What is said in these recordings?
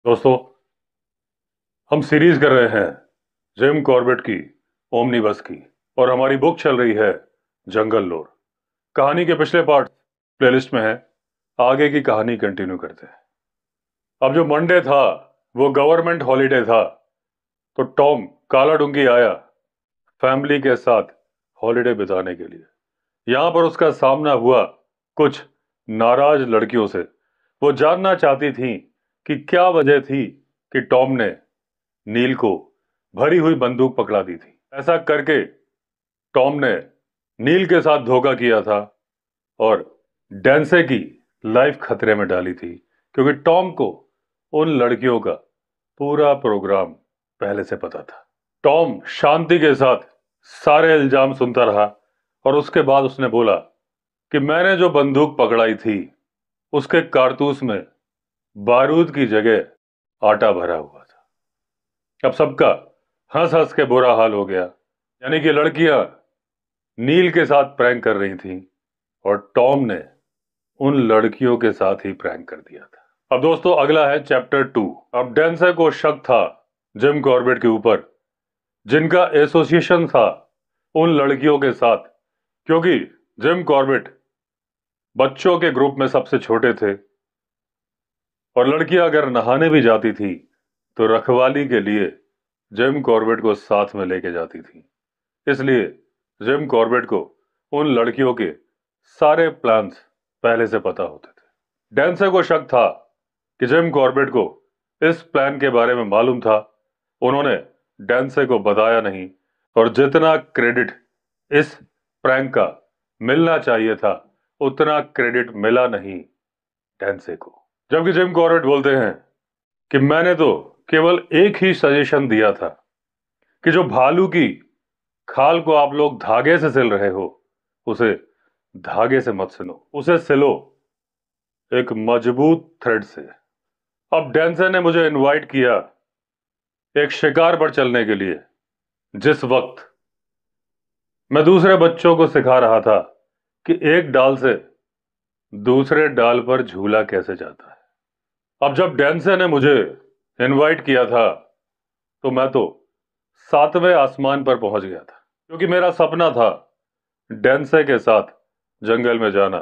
दोस्तों, हम सीरीज कर रहे हैं जिम कॉर्बेट की ओमनीबस की, और हमारी बुक चल रही है जंगल लोर। कहानी के पिछले पार्ट प्लेलिस्ट में है, आगे की कहानी कंटिन्यू करते हैं। अब जो मंडे था वो गवर्नमेंट हॉलीडे था, तो टॉम काला डुंगी आया फैमिली के साथ हॉलीडे बिताने के लिए। यहां पर उसका सामना हुआ कुछ नाराज लड़कियों से। वो जानना चाहती थी कि क्या वजह थी कि टॉम ने नील को भरी हुई बंदूक पकड़ा दी थी। ऐसा करके टॉम ने नील के साथ धोखा किया था और डेंसे की लाइफ खतरे में डाली थी, क्योंकि टॉम को उन लड़कियों का पूरा प्रोग्राम पहले से पता था। टॉम शांति के साथ सारे इल्जाम सुनता रहा और उसके बाद उसने बोला कि मैंने जो बंदूक पकड़ाई थी उसके कारतूस में बारूद की जगह आटा भरा हुआ था। अब सबका हंस हंस के बुरा हाल हो गया। यानी कि लड़कियां नील के साथ प्रैंक कर रही थीं और टॉम ने उन लड़कियों के साथ ही प्रैंक कर दिया था। अब दोस्तों, अगला है चैप्टर 2। अब डेंसर को शक था जिम कॉर्बेट के ऊपर, जिनका एसोसिएशन था उन लड़कियों के साथ, क्योंकि जिम कॉर्बेट बच्चों के ग्रुप में सबसे छोटे थे और लड़कियां अगर नहाने भी जाती थी तो रखवाली के लिए जिम कॉर्बेट को साथ में लेके जाती थी। इसलिए जिम कॉर्बेट को उन लड़कियों के सारे प्लान्स पहले से पता होते थे। डेंसर को शक था कि जिम कॉर्बेट को इस प्लान के बारे में मालूम था। उन्होंने डेंसर को बताया नहीं और जितना क्रेडिट इस प्रैंक का मिलना चाहिए था उतना क्रेडिट मिला नहीं डेंसर को। जबकि जिम कॉर्बेट बोलते हैं कि मैंने तो केवल एक ही सजेशन दिया था कि जो भालू की खाल को आप लोग धागे से सिल रहे हो उसे धागे से मत सिलो, उसे सिलो एक मजबूत थ्रेड से। अब डेंसर ने मुझे इनवाइट किया एक शिकार पर चलने के लिए, जिस वक्त मैं दूसरे बच्चों को सिखा रहा था कि एक डाल से दूसरे डाल पर झूला कैसे जाता है। अब जब डेंसर ने मुझे इनवाइट किया था तो मैं तो 7वें आसमान पर पहुंच गया था, क्योंकि मेरा सपना था डेंसर के साथ जंगल में जाना।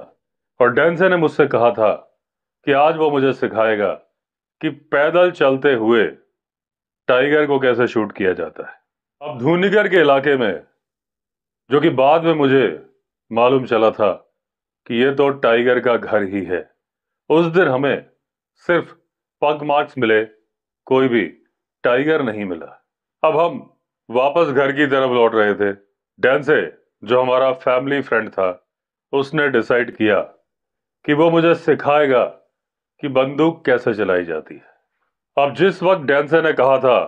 और डेंसर ने मुझसे कहा था कि आज वो मुझे सिखाएगा कि पैदल चलते हुए टाइगर को कैसे शूट किया जाता है। अब धूनीगर के इलाके में, जो कि बाद में मुझे मालूम चला था कि ये तो टाइगर का घर ही है, उस दिन हमें सिर्फ पग मार्क्स मिले, कोई भी टाइगर नहीं मिला। अब हम वापस घर की तरफ लौट रहे थे। डेंसे, जो हमारा फैमिली फ्रेंड था, उसने डिसाइड किया कि वो मुझे सिखाएगा कि बंदूक कैसे चलाई जाती है। अब जिस वक्त डेंसे ने कहा था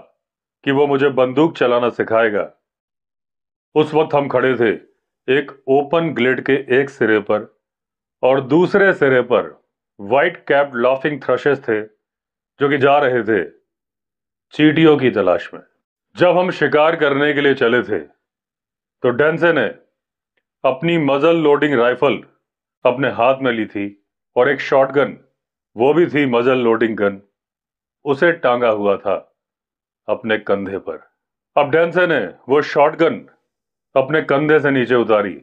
कि वो मुझे बंदूक चलाना सिखाएगा, उस वक्त हम खड़े थे एक ओपन ग्लेड के एक सिरे पर और दूसरे सिरे पर व्हाइट कैप्ड लाफिंग थ्रशेस थे, जो कि जा रहे थे चींटियों की तलाश में। जब हम शिकार करने के लिए चले थे तो डेंसे ने अपनी मजल लोडिंग राइफल अपने हाथ में ली थी और एक शॉटगन, वो भी थी मजल लोडिंग गन, उसे टांगा हुआ था अपने कंधे पर। अब डेंसे ने वो शॉटगन अपने कंधे से नीचे उतारी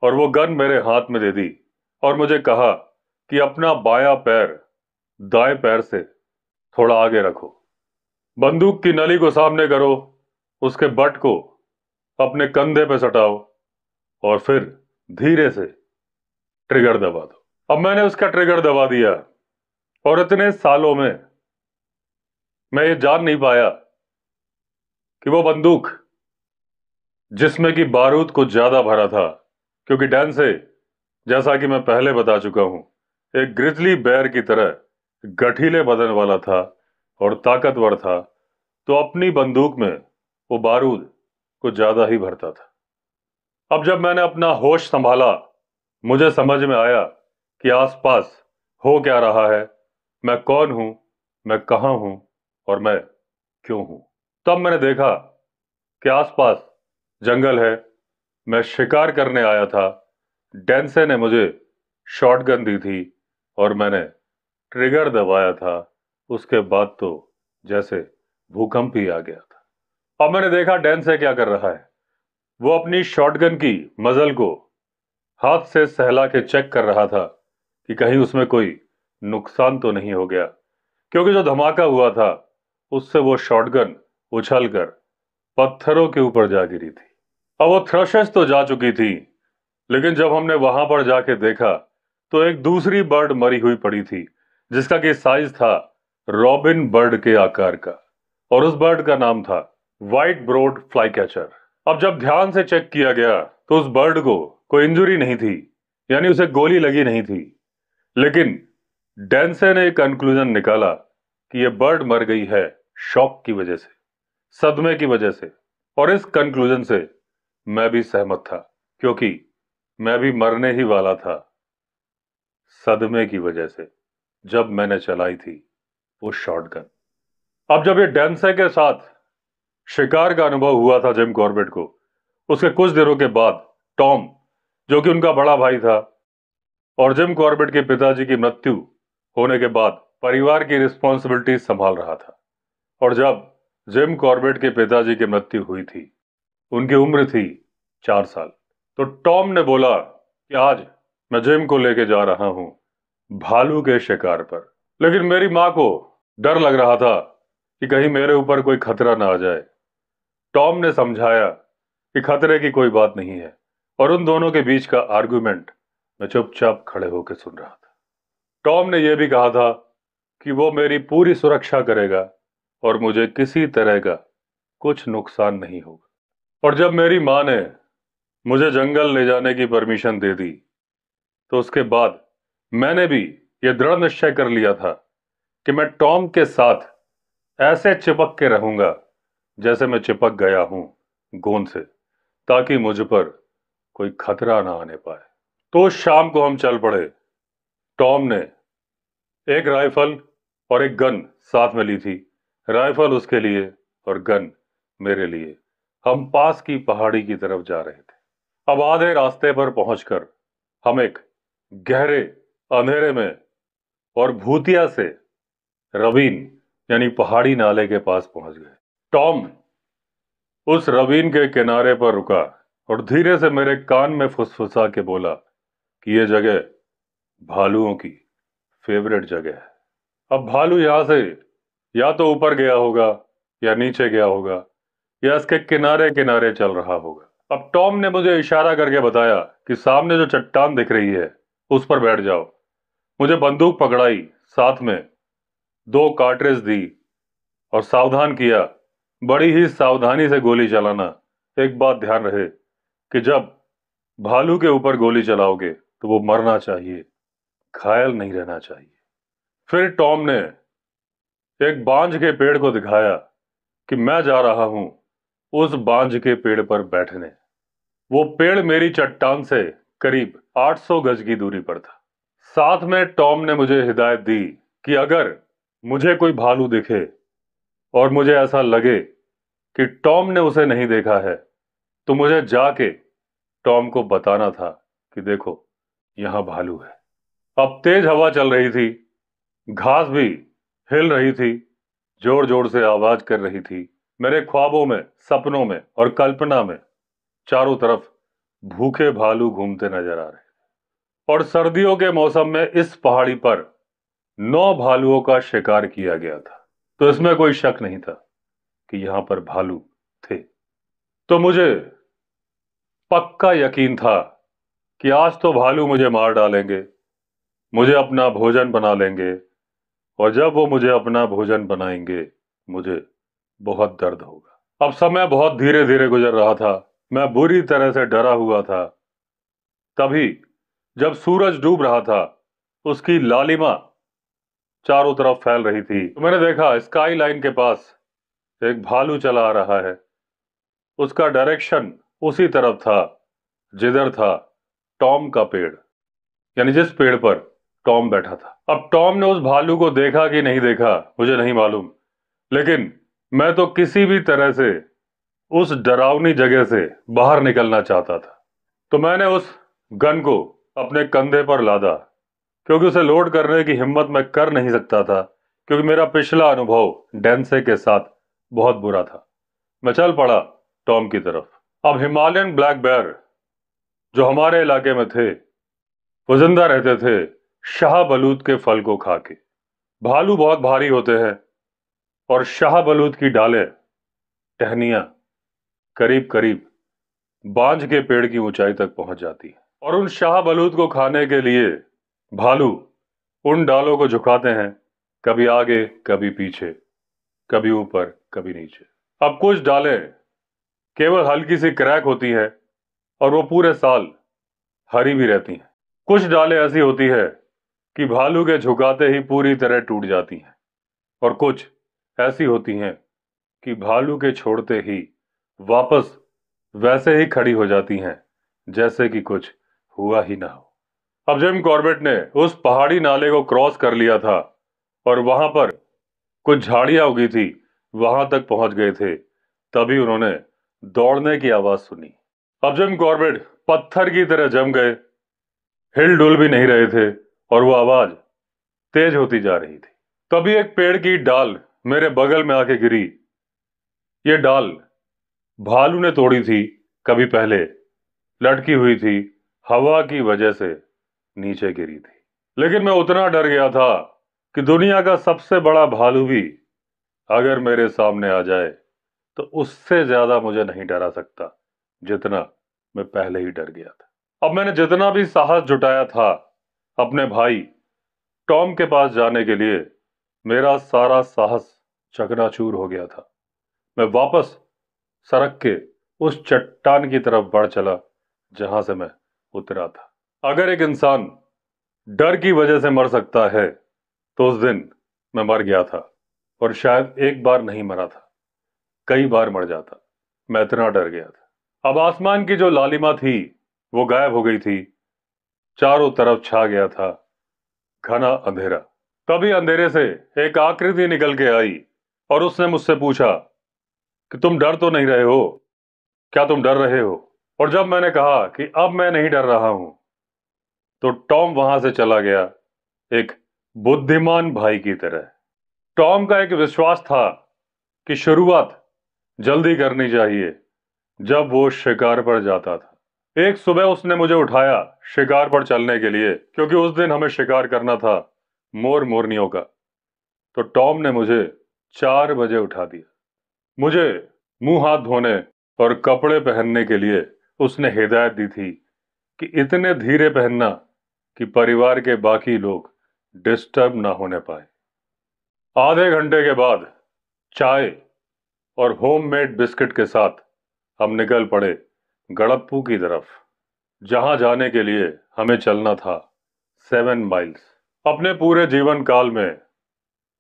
और वो गन मेरे हाथ में दे दी और मुझे कहा कि अपना बायां पैर दाएं पैर से थोड़ा आगे रखो, बंदूक की नली को सामने करो, उसके बट को अपने कंधे पे सटाओ और फिर धीरे से ट्रिगर दबा दो। अब मैंने उसका ट्रिगर दबा दिया और इतने सालों में मैं ये जान नहीं पाया कि वो बंदूक जिसमें कि बारूद कुछ ज्यादा भरा था, क्योंकि डेंसे, जैसा कि मैं पहले बता चुका हूं, एक ग्रिजली बेयर की तरह गठीले बदन वाला था और ताकतवर था, तो अपनी बंदूक में वो बारूद कुछ ज्यादा ही भरता था। अब जब मैंने अपना होश संभाला, मुझे समझ में आया कि आसपास हो क्या रहा है, मैं कौन हूं, मैं कहां हूं और मैं क्यों हूं। तब मैंने देखा कि आसपास जंगल है, मैं शिकार करने आया था। डेंसे ने मुझे शॉटगन दी थी और मैंने ट्रिगर दबाया था उसके बाद तो जैसे भूकंप ही आ गया था। अब मैंने देखा डेंसे क्या कर रहा है। वो अपनी शॉटगन की मजल को हाथ से सहला के चेक कर रहा था कि कहीं उसमें कोई नुकसान तो नहीं हो गया, क्योंकि जो धमाका हुआ था उससे वो शॉटगन उछलकर पत्थरों के ऊपर जा गिरी थी। अब वो थ्रशेस तो जा चुकी थी, लेकिन जब हमने वहां पर जाके देखा तो एक दूसरी बर्ड मरी हुई पड़ी थी, जिसका कि साइज था रॉबिन बर्ड के आकार का, और उस बर्ड का नाम था व्हाइट ब्रोड फ्लाई कैचर। अब जब ध्यान से चेक किया गया तो उस बर्ड को कोई इंजरी नहीं थी, यानी उसे गोली लगी नहीं थी। लेकिन डेंसे ने एक कंक्लूजन निकाला कि यह बर्ड मर गई है शॉक की वजह से, सदमे की वजह से। और इस कंक्लूजन से मैं भी सहमत था, क्योंकि मैं भी मरने ही वाला था सदमे की वजह से जब मैंने चलाई थी वो शॉटगन। अब जब ये डेंसे के साथ शिकार का अनुभव हुआ था जिम कॉर्बेट को, उसके कुछ दिनों के बाद टॉम, जो कि उनका बड़ा भाई था और जिम कॉर्बेट के पिताजी की मृत्यु होने के बाद परिवार की रिस्पॉन्सिबिलिटी संभाल रहा था। और जब जिम कॉर्बेट के पिताजी की मृत्यु हुई थी, उनकी उम्र थी 4 साल। तो टॉम ने बोला कि आज मैं जिम को लेके जा रहा हूं भालू के शिकार पर। लेकिन मेरी मां को डर लग रहा था कि कहीं मेरे ऊपर कोई खतरा ना आ जाए। टॉम ने समझाया कि खतरे की कोई बात नहीं है, और उन दोनों के बीच का आर्गुमेंट मैं चुपचाप खड़े होकर सुन रहा था। टॉम ने यह भी कहा था कि वो मेरी पूरी सुरक्षा करेगा और मुझे किसी तरह का कुछ नुकसान नहीं होगा। और जब मेरी मां ने मुझे जंगल ले जाने की परमिशन दे दी, तो उसके बाद मैंने भी यह दृढ़ निश्चय कर लिया था कि मैं टॉम के साथ ऐसे चिपक के रहूंगा जैसे मैं चिपक गया हूं गोंद से, ताकि मुझ पर कोई खतरा ना आने पाए। तो उस शाम को हम चल पड़े। टॉम ने एक राइफल और एक गन साथ में ली थी, राइफल उसके लिए और गन मेरे लिए। हम पास की पहाड़ी की तरफ जा रहे थे। अब आधे रास्ते पर पहुंचकर हम एक गहरे अंधेरे में और भूतिया से रवीन यानी पहाड़ी नाले के पास पहुंच गए। टॉम उस रवीन के किनारे पर रुका और धीरे से मेरे कान में फुसफुसा के बोला कि यह जगह भालुओं की फेवरेट जगह है। अब भालू यहां से या तो ऊपर गया होगा या नीचे गया होगा या इसके किनारे किनारे चल रहा होगा। अब टॉम ने मुझे इशारा करके बताया कि सामने जो चट्टान दिख रही है उस पर बैठ जाओ। मुझे बंदूक पकड़ाई, साथ में 2 कार्ट्रिज दी और सावधान किया, बड़ी ही सावधानी से गोली चलाना। एक बात ध्यान रहे कि जब भालू के ऊपर गोली चलाओगे तो वो मरना चाहिए, घायल नहीं रहना चाहिए। फिर टॉम ने एक बांज के पेड़ को दिखाया कि मैं जा रहा हूं उस बांज के पेड़ पर बैठने। वो पेड़ मेरी चट्टान से करीब 800 गज की दूरी पर था। साथ में टॉम ने मुझे हिदायत दी कि अगर मुझे कोई भालू दिखे और मुझे ऐसा लगे कि टॉम ने उसे नहीं देखा है, तो मुझे जाके टॉम को बताना था कि देखो यहां भालू है। अब तेज हवा चल रही थी, घास भी हिल रही थी, जोर जोर से आवाज कर रही थी। मेरे ख्वाबों में, सपनों में और कल्पना में चारों तरफ भूखे भालू घूमते नजर आ रहे। और सर्दियों के मौसम में इस पहाड़ी पर 9 भालुओं का शिकार किया गया था, तो इसमें कोई शक नहीं था कि यहां पर भालू थे। तो मुझे पक्का यकीन था कि आज तो भालू मुझे मार डालेंगे, मुझे अपना भोजन बना लेंगे, और जब वो मुझे अपना भोजन बनाएंगे मुझे बहुत दर्द होगा। अब समय बहुत धीरे धीरे गुजर रहा था, मैं बुरी तरह से डरा हुआ था। तभी जब सूरज डूब रहा था, उसकी लालिमा चारों तरफ फैल रही थी, तो मैंने देखा स्काई लाइन के पास एक भालू चला आ रहा है। उसका डायरेक्शन उसी तरफ था जिधर था टॉम का पेड़, यानी जिस पेड़ पर टॉम बैठा था। अब टॉम ने उस भालू को देखा कि नहीं देखा मुझे नहीं मालूम, लेकिन मैं तो किसी भी तरह से उस डरावनी जगह से बाहर निकलना चाहता था। तो मैंने उस गन को अपने कंधे पर लादा, क्योंकि उसे लोड करने की हिम्मत मैं कर नहीं सकता था, क्योंकि मेरा पिछला अनुभव डेंसे के साथ बहुत बुरा था। मैं चल पड़ा टॉम की तरफ। अब हिमालयन ब्लैक बेयर जो हमारे इलाके में थे वो जिंदा रहते थे शाहबलूत के फल को खा के। भालू बहुत भारी होते हैं और शाहबलूत की डालें, टहनियां करीब करीब बांझ के पेड़ की ऊंचाई तक पहुंच जाती है और उन शाहबलूत को खाने के लिए भालू उन डालों को झुकाते हैं, कभी आगे कभी पीछे, कभी ऊपर कभी नीचे। अब कुछ डालें केवल हल्की सी क्रैक होती है और वो पूरे साल हरी भी रहती हैं। कुछ डालें ऐसी होती है कि भालू के झुकाते ही पूरी तरह टूट जाती हैं और कुछ ऐसी होती हैं कि भालू के छोड़ते ही वापस वैसे ही खड़ी हो जाती हैं जैसे कि कुछ हुआ ही ना हो। अब जिम कॉर्बेट ने उस पहाड़ी नाले को क्रॉस कर लिया था और वहां पर कुछ झाड़ियां उगी थी, वहां तक पहुंच गए थे। तभी उन्होंने दौड़ने की आवाज सुनी। अब जिम कॉर्बेट पत्थर की तरह जम गए, हिल डुल भी नहीं रहे थे और वो आवाज तेज होती जा रही थी। तभी एक पेड़ की डाल मेरे बगल में आके गिरी। ये डाल भालू ने तोड़ी थी कभी पहले, लटकी हुई थी, हवा की वजह से नीचे गिरी थी। लेकिन मैं उतना डर गया था कि दुनिया का सबसे बड़ा भालू भी अगर मेरे सामने आ जाए तो उससे ज्यादा मुझे नहीं डरा सकता जितना मैं पहले ही डर गया था। अब मैंने जितना भी साहस जुटाया था अपने भाई टॉम के पास जाने के लिए, मेरा सारा साहस चकनाचूर हो गया था। मैं वापस सड़क के उस चट्टान की तरफ बढ़ चला जहां से मैं उतरा था। अगर एक इंसान डर की वजह से मर सकता है तो उस दिन मैं मर गया था और शायद एक बार नहीं मरा था, कई बार मर जाता। मैं इतना डर गया था। अब आसमान की जो लालिमा थी वो गायब हो गई थी, चारों तरफ छा गया था घना अंधेरा। तभी अंधेरे से एक आकृति निकल के आई और उसने मुझसे पूछा कि तुम डर तो नहीं रहे हो, क्या तुम डर रहे हो? और जब मैंने कहा कि अब मैं नहीं डर रहा हूं तो टॉम वहां से चला गया एक बुद्धिमान भाई की तरह। टॉम का एक विश्वास था कि शुरुआत जल्दी करनी चाहिए जब वो शिकार पर जाता था। एक सुबह उसने मुझे उठाया शिकार पर चलने के लिए, क्योंकि उस दिन हमें शिकार करना था मोर मोरनियों का। तो टॉम ने मुझे 4 बजे उठा दिया। मुझे मुंह हाथ धोने और कपड़े पहनने के लिए उसने हिदायत दी थी कि इतने धीरे पहनना कि परिवार के बाकी लोग डिस्टर्ब ना होने पाए। आधे घंटे के बाद चाय और होममेड बिस्किट के साथ हम निकल पड़े गड़प्पू की तरफ, जहां जाने के लिए हमें चलना था 7 माइल्स। अपने पूरे जीवन काल में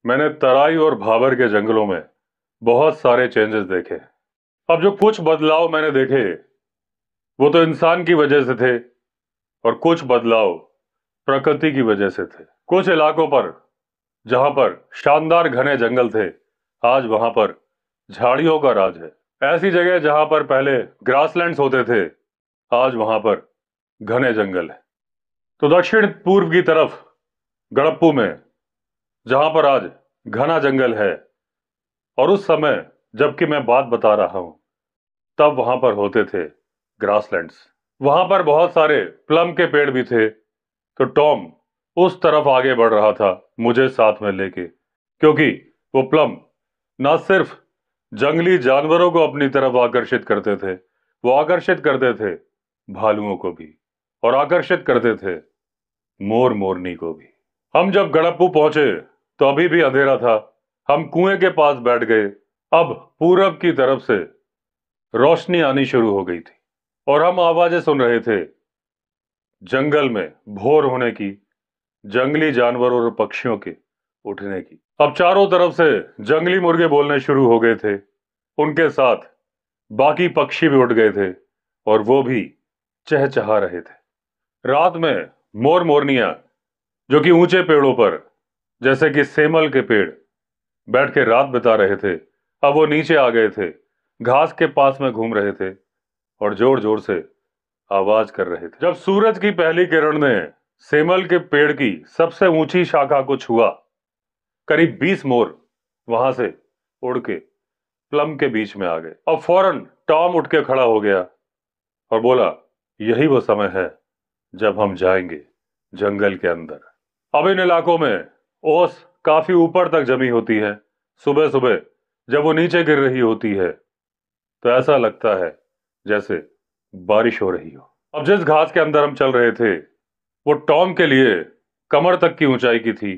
मैंने तराई और भाबर के जंगलों में बहुत सारे चेंजेस देखे। अब जो कुछ बदलाव मैंने देखे वो तो इंसान की वजह से थे और कुछ बदलाव प्रकृति की वजह से थे। कुछ इलाकों पर जहां पर शानदार घने जंगल थे, आज वहां पर झाड़ियों का राज है। ऐसी जगह जहां पर पहले ग्रासलैंड्स होते थे, आज वहां पर घने जंगल है। तो दक्षिण पूर्व की तरफ गड़प्पू में जहां पर आज घना जंगल है, और उस समय जबकि मैं बात बता रहा हूं तब वहां पर होते थे ग्रासलैंड्स। वहां पर बहुत सारे प्लम के पेड़ भी थे। तो टॉम उस तरफ आगे बढ़ रहा था मुझे साथ में लेके, क्योंकि वो प्लम ना सिर्फ जंगली जानवरों को अपनी तरफ आकर्षित करते थे, वो आकर्षित करते थे भालुओं को भी और आकर्षित करते थे मोर मोरनी को भी। हम जब गड़प्पू पहुंचे तो अभी भी अंधेरा था। हम कुएं के पास बैठ गए। अब पूरब की तरफ से रोशनी आनी शुरू हो गई थी और हम आवाजें सुन रहे थे जंगल में भोर होने की, जंगली जानवरों और पक्षियों के उठने की। अब चारों तरफ से जंगली मुर्गे बोलने शुरू हो गए थे, उनके साथ बाकी पक्षी भी उठ गए थे और वो भी चहचहा रहे थे। रात में मोर मोरनियां जो कि ऊंचे पेड़ों पर जैसे कि सेमल के पेड़ बैठ के रात बिता रहे थे, अब वो नीचे आ गए थे, घास के पास में घूम रहे थे और जोर जोर से आवाज कर रहे थे। जब सूरज की पहली किरण ने सेमल के पेड़ की सबसे ऊंची शाखा को छुआ करीब 20 मोर वहां से उड़ के प्लम के बीच में आ गए। अब फौरन टॉम उठ के खड़ा हो गया और बोला, यही वो समय है जब हम जाएंगे जंगल के अंदर। अब इन इलाकों में ओस काफी ऊपर तक जमी होती है। सुबह सुबह जब वो नीचे गिर रही होती है तो ऐसा लगता है जैसे बारिश हो रही हो। अब जिस घास के अंदर हम चल रहे थे वो टॉम के लिए कमर तक की ऊंचाई की थी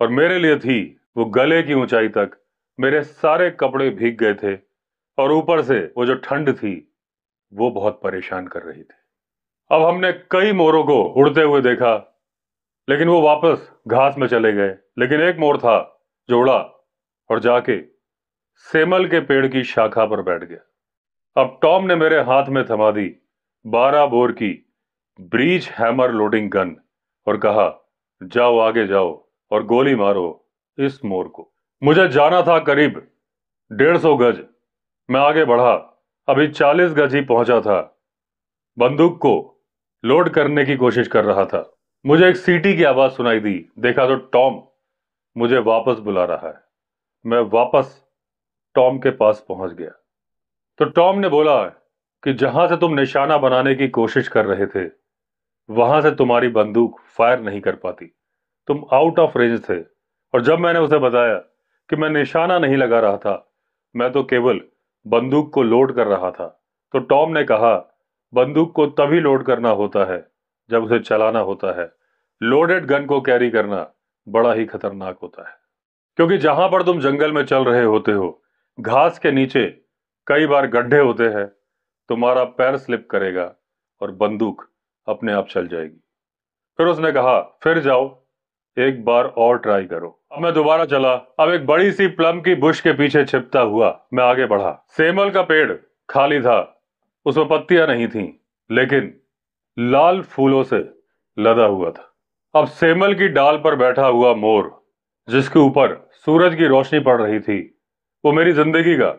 और मेरे लिए थी वो गले की ऊंचाई तक। मेरे सारे कपड़े भीग गए थे और ऊपर से वो जो ठंड थी वो बहुत परेशान कर रही थी। अब हमने कई मोरों को उड़ते हुए देखा, लेकिन वो वापस घास में चले गए। लेकिन एक मोर था जो उड़ा और जाके सेमल के पेड़ की शाखा पर बैठ गया। अब टॉम ने मेरे हाथ में थमा दी 12 बोर की ब्रीच हैमर लोडिंग गन और कहा, जाओ आगे जाओ और गोली मारो इस मोर को। मुझे जाना था करीब 150 गज। मैं आगे बढ़ा, अभी 40 गज ही पहुंचा था। बंदूक को लोड करने की कोशिश कर रहा था। मुझे एक सीटी की आवाज सुनाई दी। देखा तो टॉम मुझे वापस बुला रहा है। मैं वापस टॉम के पास पहुंच गया तो टॉम ने बोला कि जहां से तुम निशाना बनाने की कोशिश कर रहे थे वहां से तुम्हारी बंदूक फायर नहीं कर पाती, तुम आउट ऑफ रेंज थे। और जब मैंने उसे बताया कि मैं निशाना नहीं लगा रहा था, मैं तो केवल बंदूक को लोड कर रहा था, तो टॉम ने कहा, बंदूक को तभी लोड करना होता है जब उसे चलाना होता है। लोडेड गन को कैरी करना बड़ा ही खतरनाक होता है, क्योंकि जहां पर तुम जंगल में चल रहे होते हो घास के नीचे कई बार गड्ढे होते हैं, तुम्हारा पैर स्लिप करेगा और बंदूक अपने आप चल जाएगी। फिर उसने कहा, फिर जाओ एक बार और ट्राई करो। अब मैं दोबारा चला। अब एक बड़ी सी प्लम की बुश के पीछे छिपता हुआ मैं आगे बढ़ा। सेमल का पेड़ खाली था, उसमें पत्तियां नहीं थीं, लेकिन लाल फूलों से लदा हुआ था। अब सेमल की डाल पर बैठा हुआ मोर जिसके ऊपर सूरज की रोशनी पड़ रही थी, वो मेरी जिंदगी का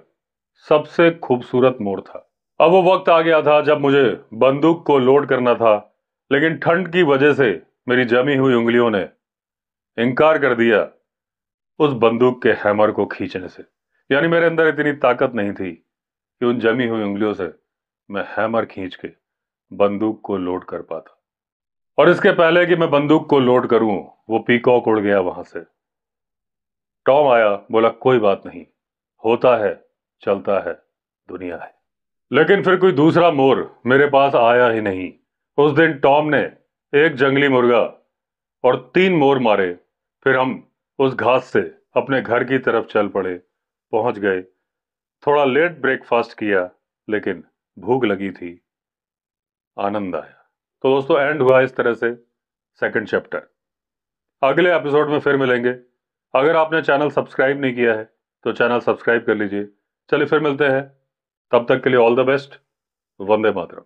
सबसे खूबसूरत मोड़ था। अब वो वक्त आ गया था जब मुझे बंदूक को लोड करना था, लेकिन ठंड की वजह से मेरी जमी हुई उंगलियों ने इनकार कर दिया उस बंदूक के हैमर को खींचने से। यानी मेरे अंदर इतनी ताकत नहीं थी कि उन जमी हुई उंगलियों से मैं हैमर खींच के बंदूक को लोड कर पाता। और इसके पहले कि मैं बंदूक को लोड करूं, वो पीकॉक उड़ गया वहां से। टॉम आया, बोला, कोई बात नहीं, होता है, चलता है, दुनिया है। लेकिन फिर कोई दूसरा मोर मेरे पास आया ही नहीं। उस दिन टॉम ने एक जंगली मुर्गा और 3 मोर मारे। फिर हम उस घास से अपने घर की तरफ चल पड़े। पहुंच गए। थोड़ा लेट ब्रेकफास्ट किया, लेकिन भूख लगी थी, आनंद आया। तो दोस्तों, एंड हुआ इस तरह से सेकंड चैप्टर। अगले एपिसोड में फिर मिलेंगे। अगर आपने चैनल सब्सक्राइब नहीं किया है तो चैनल सब्सक्राइब कर लीजिए। चलिए फिर मिलते हैं, तब तक के लिए all the best. Vande Mataram.